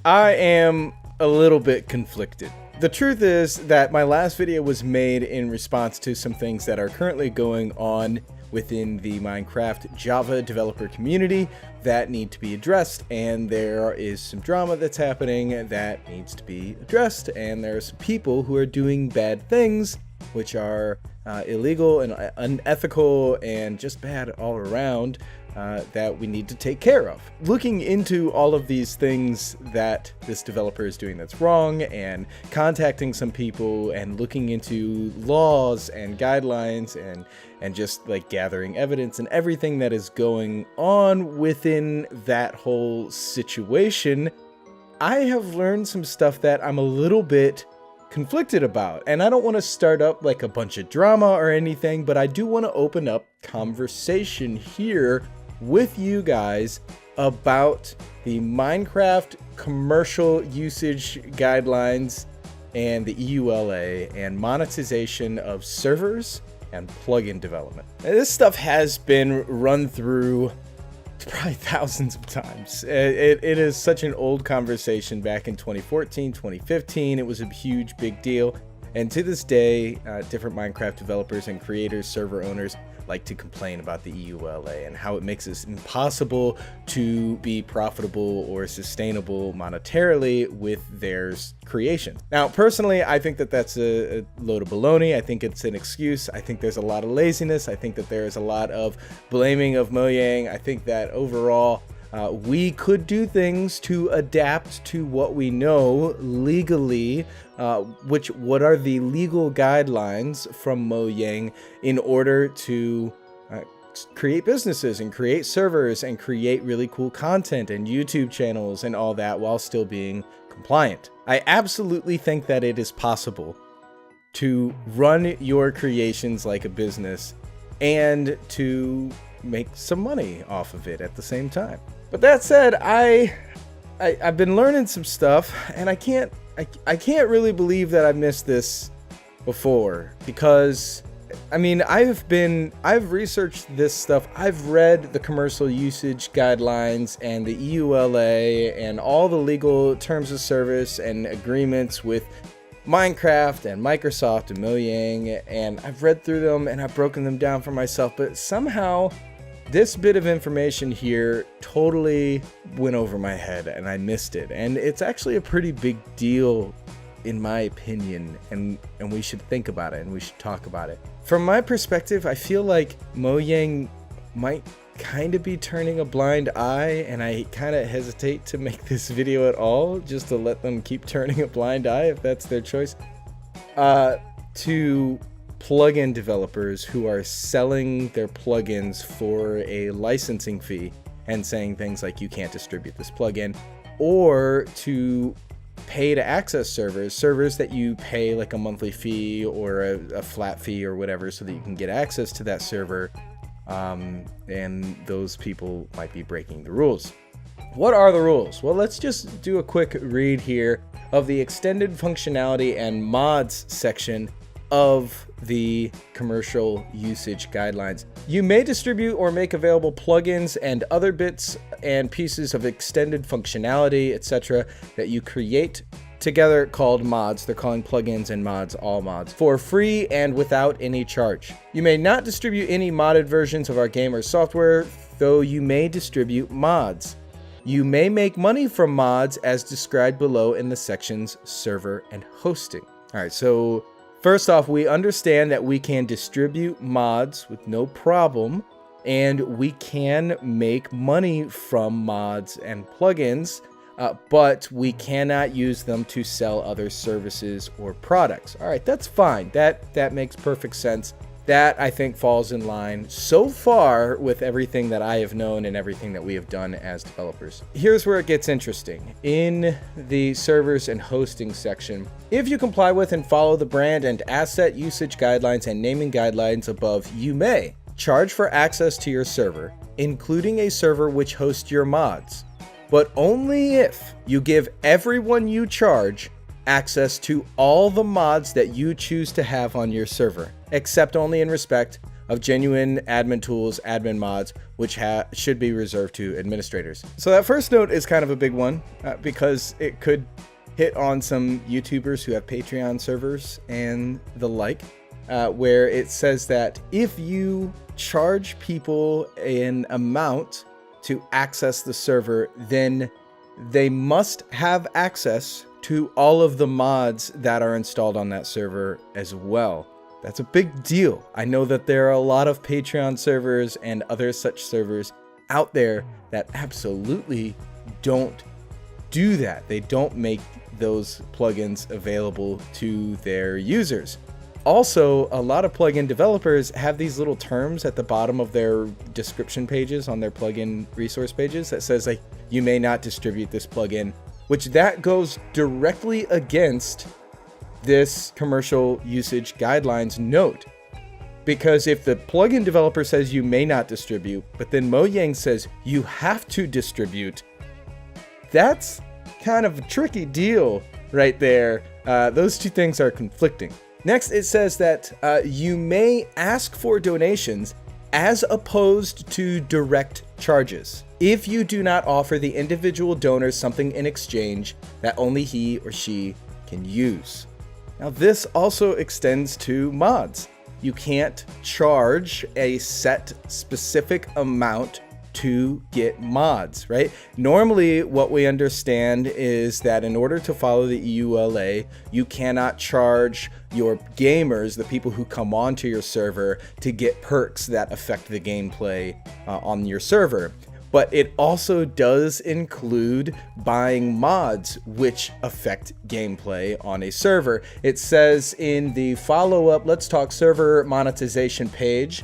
I am a little bit conflicted. The truth is that my last video was made in response to some things that are currently going on within the Minecraft Java developer community that need to be addressed, and there is some drama that's happening that needs to be addressed, and there are some people who are doing bad things which are illegal and unethical and just bad all around that we need to take care of. Looking into all of these things that this developer is doing that's wrong, and contacting some people and looking into laws and guidelines and just like gathering evidence and everything that is going on within that whole situation, I have learned some stuff that I'm a little bit conflicted about. And I don't want to start up like a bunch of drama or anything, but I do want to open up conversation here with you guys about the Minecraft commercial usage guidelines and the EULA and monetization of servers and plugin development. Now, this stuff has been run through probably thousands of times. It is such an old conversation. Back in 2014, 2015, it was a huge big deal. And to this day, different Minecraft developers and creators, server owners, like to complain about the EULA and how it makes it impossible to be profitable or sustainable monetarily with their creation. Now, personally, I think that that's a load of baloney. I think it's an excuse. I think there's a lot of laziness. I think that there is a lot of blaming of Mojang. I think that overall, we could do things to adapt to what we know legally, what are the legal guidelines from Mojang in order to create businesses and create servers and create really cool content and YouTube channels and all that while still being compliant. I absolutely think that it is possible to run your creations like a business and to make some money off of it at the same time. But that said, I've been learning some stuff, and I can't really believe that I've missed this before, because I mean, I've researched this stuff. I've read the commercial usage guidelines and the EULA and all the legal terms of service and agreements with Minecraft and Microsoft and Mojang, and I've read through them and I've broken them down for myself, but somehow this bit of information here totally went over my head and I missed it. And it's actually a pretty big deal in my opinion, and we should think about it and we should talk about it. From my perspective, I feel like Mojang might kind of be turning a blind eye, and I kind of hesitate to make this video at all, just to let them keep turning a blind eye if that's their choice, to plugin developers who are selling their plugins for a licensing fee and saying things like you can't distribute this plugin, or to pay to access servers that you pay like a monthly fee or a flat fee or whatever so that you can get access to that server, and those people might be breaking the rules. What are the rules? Well, let's just do a quick read here of the extended functionality and mods section of the commercial usage guidelines. You may distribute or make available plugins and other bits and pieces of extended functionality, etc., that you create together called mods. They're calling plugins and mods all mods for free and without any charge. You may not distribute any modded versions of our game or software, though you may distribute mods. You may make money from mods as described below in the sections server and hosting. All right, so first off, we understand that we can distribute mods with no problem, and we can make money from mods and plugins, but we cannot use them to sell other services or products. All right, that's fine. That makes perfect sense. That, I think, falls in line so far with everything that I have known and everything that we have done as developers. Here's where it gets interesting. In the servers and hosting section, if you comply with and follow the brand and asset usage guidelines and naming guidelines above, you may charge for access to your server, including a server which hosts your mods, but only if you give everyone you charge access to all the mods that you choose to have on your server, except only in respect of genuine admin tools, admin mods, which should be reserved to administrators. So that first note is kind of a big one because it could hit on some YouTubers who have Patreon servers and the like, where it says that if you charge people an amount to access the server, then they must have access to all of the mods that are installed on that server as well. That's a big deal. I know that there are a lot of Patreon servers and other such servers out there that absolutely don't do that. They don't make those plugins available to their users. Also, a lot of plugin developers have these little terms at the bottom of their description pages on their plugin resource pages that says like, you may not distribute this plugin, which that goes directly against this commercial usage guidelines note. Because if the plugin developer says you may not distribute, but then Mojang says you have to distribute, that's kind of a tricky deal right there. Those two things are conflicting. Next, it says that you may ask for donations as opposed to direct charges if you do not offer the individual donor something in exchange that only he or she can use. Now, this also extends to mods. You can't charge a set specific amount to get mods, right? Normally, what we understand is that in order to follow the EULA, you cannot charge your gamers, the people who come onto your server, to get perks that affect the gameplay on your server. But it also does include buying mods which affect gameplay on a server. It says in the follow-up Let's Talk Server Monetization page,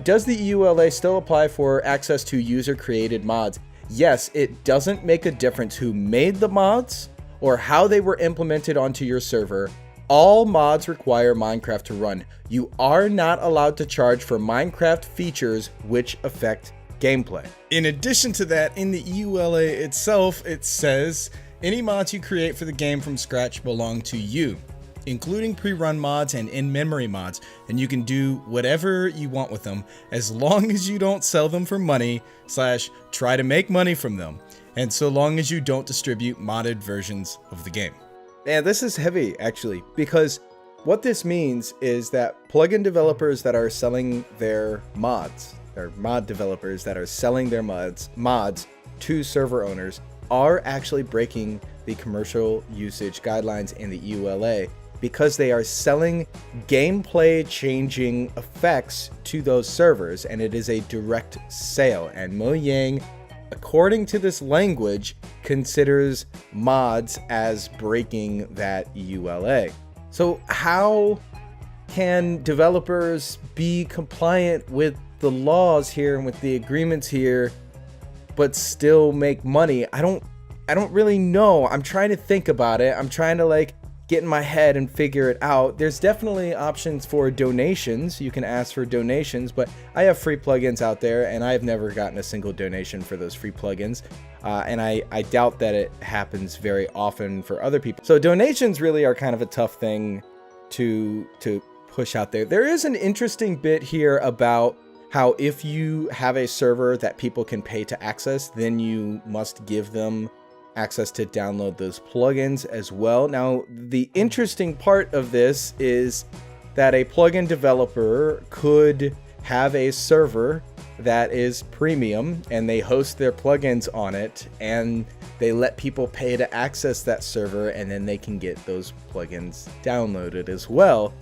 does the EULA still apply for access to user-created mods? Yes, it doesn't make a difference who made the mods or how they were implemented onto your server. All mods require Minecraft to run. You are not allowed to charge for Minecraft features which affect gameplay. In addition to that, in the EULA itself, it says any mods you create for the game from scratch belong to you, including pre-run mods and in-memory mods, and you can do whatever you want with them as long as you don't sell them for money / try to make money from them, and so long as you don't distribute modded versions of the game. And this is heavy, actually, because what this means is that plugin developers that are selling their mods, or mod developers that are selling their mods to server owners, are actually breaking the commercial usage guidelines in the EULA, because they are selling gameplay changing effects to those servers, and it is a direct sale. And Mojang, according to this language, considers mods as breaking that EULA. So how can developers be compliant with the laws here and with the agreements here, but still make money? I don't really know. I'm trying to think about it. I'm trying to get in my head and figure it out. There's definitely options for donations. You can ask for donations, but I have free plugins out there and I've never gotten a single donation for those free plugins. And I doubt that it happens very often for other people. So donations really are kind of a tough thing to push out there. There is an interesting bit here about how if you have a server that people can pay to access, then you must give them access to download those plugins as well. Now, the interesting part of this is that a plugin developer could have a server that is premium and they host their plugins on it and they let people pay to access that server, and then they can get those plugins downloaded as well.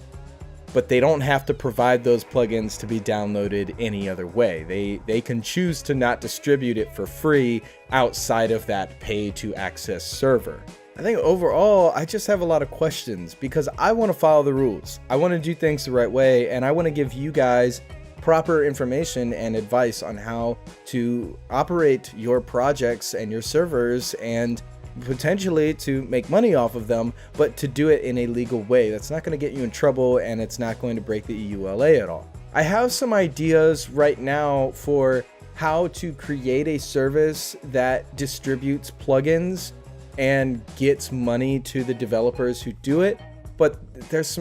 But they don't have to provide those plugins to be downloaded any other way. They can choose to not distribute it for free outside of that pay to access server. I think overall, I just have a lot of questions because I want to follow the rules. I want to do things the right way, and I want to give you guys proper information and advice on how to operate your projects and your servers and potentially to make money off of them, but to do it in a legal way that's not going to get you in trouble and it's not going to break the EULA at all. I have some ideas right now for how to create a service that distributes plugins and gets money to the developers who do it, but there's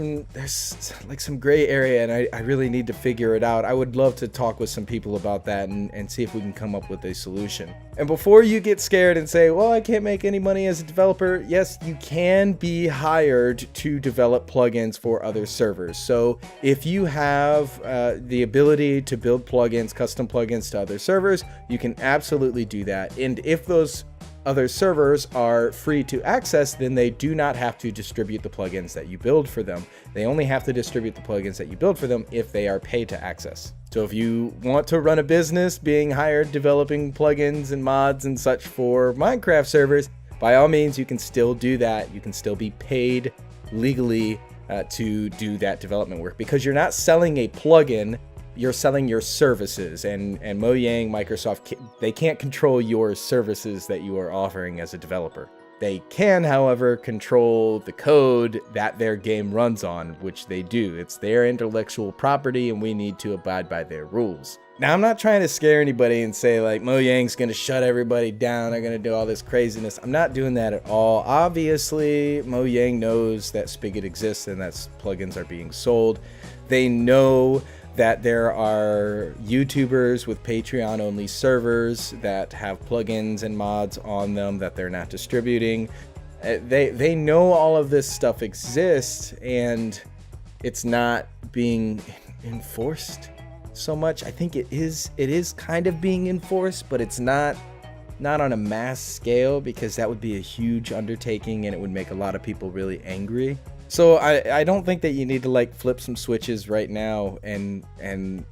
like some gray area, and I really need to figure it out. I would love to talk with some people about that and see if we can come up with a solution. And before you get scared and say, well, I can't make any money as a developer, yes, you can be hired to develop plugins for other servers. So if you have the ability to build plugins, custom plugins to other servers, you can absolutely do that. And if those other servers are free to access, then they do not have to distribute the plugins that you build for them. They only have to distribute the plugins that you build for them if they are paid to access. So if you want to run a business being hired developing plugins and mods and such for Minecraft servers, by all means, you can still do that. You can still be paid legally to do that development work, because you're not selling a plugin, you're selling your services, and Mojang, Microsoft, they can't control your services that you are offering as a developer. They can, however, control the code that their game runs on, which they do. It's their intellectual property, and we need to abide by their rules. Now, I'm not trying to scare anybody and say, like, Mojang's going to shut everybody down, they're going to do all this craziness. I'm not doing that at all. Obviously, Mojang knows that Spigot exists and that plugins are being sold. They know that there are YouTubers with Patreon-only servers that have plugins and mods on them that they're not distributing. They know all of this stuff exists, and it's not being enforced so much. I think it is kind of being enforced, but it's not on a mass scale, because that would be a huge undertaking and it would make a lot of people really angry. So I don't think that you need to like flip some switches right now and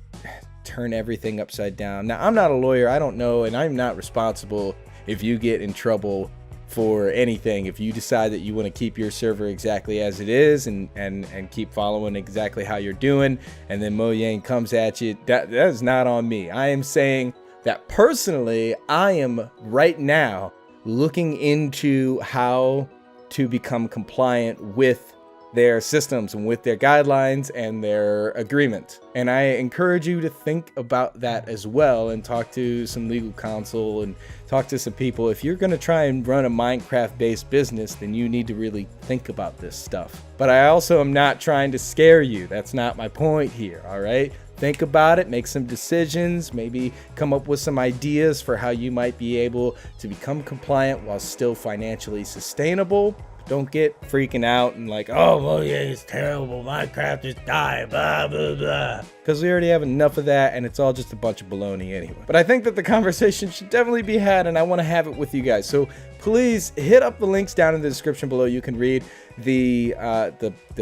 turn everything upside down. Now, I'm not a lawyer, I don't know, and I'm not responsible if you get in trouble for anything. If you decide that you want to keep your server exactly as it is and keep following exactly how you're doing, and then Mojang comes at you, that is not on me. I am saying that personally, I am right now looking into how to become compliant with their systems and with their guidelines and their agreement. And I encourage you to think about that as well, and talk to some legal counsel and talk to some people. If you're going to try and run a Minecraft based business, then you need to really think about this stuff. But I also am not trying to scare you. That's not my point here. All right. Think about it, make some decisions, maybe come up with some ideas for how you might be able to become compliant while still financially sustainable. Don't get freaking out and like, oh, Mojang is terrible, Minecraft just died, blah, blah, blah. Because we already have enough of that, and it's all just a bunch of baloney anyway. But I think that the conversation should definitely be had, and I want to have it with you guys. So please hit up the links down in the description below. You can read the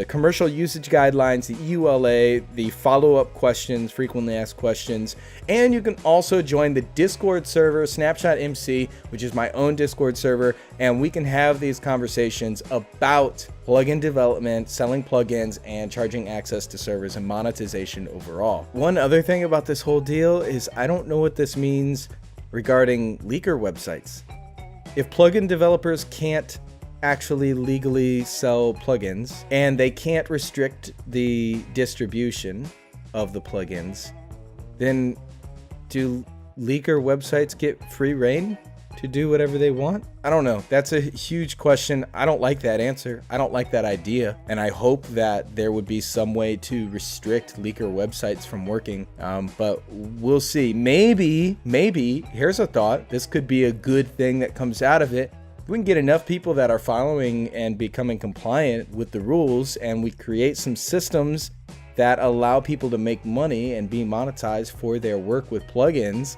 commercial usage guidelines, the EULA, the follow-up questions, frequently asked questions, and you can also join the Discord server, Snapshot MC, which is my own Discord server, and we can have these conversations about plugin development, selling plugins, and charging access to servers and monetization overall. One other thing about this whole deal is I don't know what this means regarding leaker websites. If plugin developers can't actually legally sell plugins, and they can't restrict the distribution of the plugins, then do leaker websites get free reign to do whatever they want? I don't know. That's a huge question. I don't like that answer. I don't like that idea. And I hope that there would be some way to restrict leaker websites from working. But we'll see. Maybe, here's a thought. This could be a good thing that comes out of it. We can get enough people that are following and becoming compliant with the rules, and we create some systems that allow people to make money and be monetized for their work with plugins.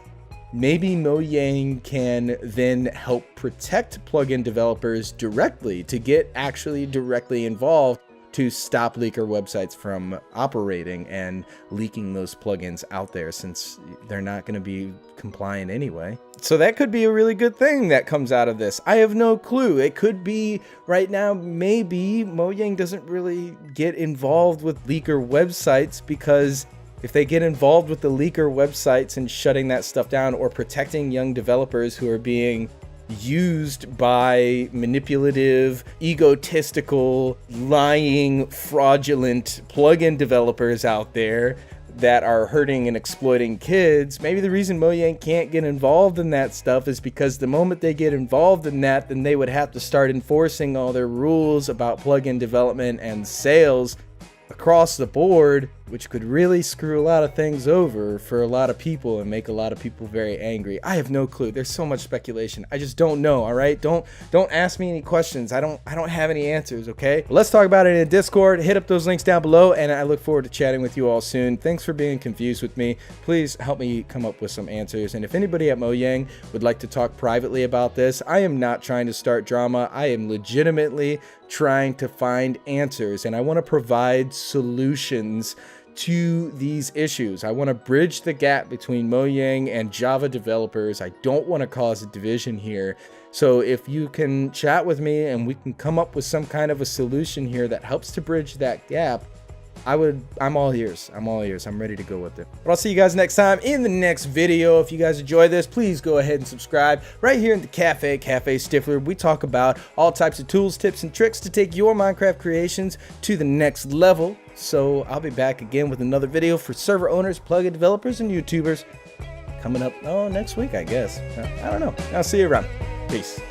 Maybe Mojang can then help protect plugin developers directly, to get actually directly involved to stop leaker websites from operating and leaking those plugins out there, since they're not going to be compliant anyway. So that could be a really good thing that comes out of this. I have no clue. It could be right now, maybe Mojang doesn't really get involved with leaker websites, because if they get involved with the leaker websites and shutting that stuff down, or protecting young developers who are being used by manipulative, egotistical, lying, fraudulent plugin developers out there, that are hurting and exploiting kids, maybe the reason Mojang can't get involved in that stuff is because the moment they get involved in that, then they would have to start enforcing all their rules about plugin development and sales across the board, which could really screw a lot of things over for a lot of people and make a lot of people very angry. I have no clue. There's so much speculation. I just don't know. All right, don't ask me any questions. I don't have any answers. Okay, but let's talk about it in Discord. Hit up those links down below, and I look forward to chatting with you all soon. Thanks for being confused with me. Please help me come up with some answers, and if anybody at Mojang would like to talk privately about this, I am not trying to start drama. I am legitimately trying to find answers, and I want to provide solutions to these issues. I want to bridge the gap between Mojang and Java developers. I don't want to cause a division here. So if you can chat with me and we can come up with some kind of a solution here that helps to bridge that gap, I'm all ears. I'm ready to go with it. But I'll see you guys next time in the next video. If you guys enjoy this, please go ahead and subscribe. Right here in the Café Stifflered, we talk about all types of tools, tips, and tricks to take your Minecraft creations to the next level. So I'll be back again with another video for server owners, plugin developers, and YouTubers coming up next week, I guess. I don't know. I'll see you around. Peace.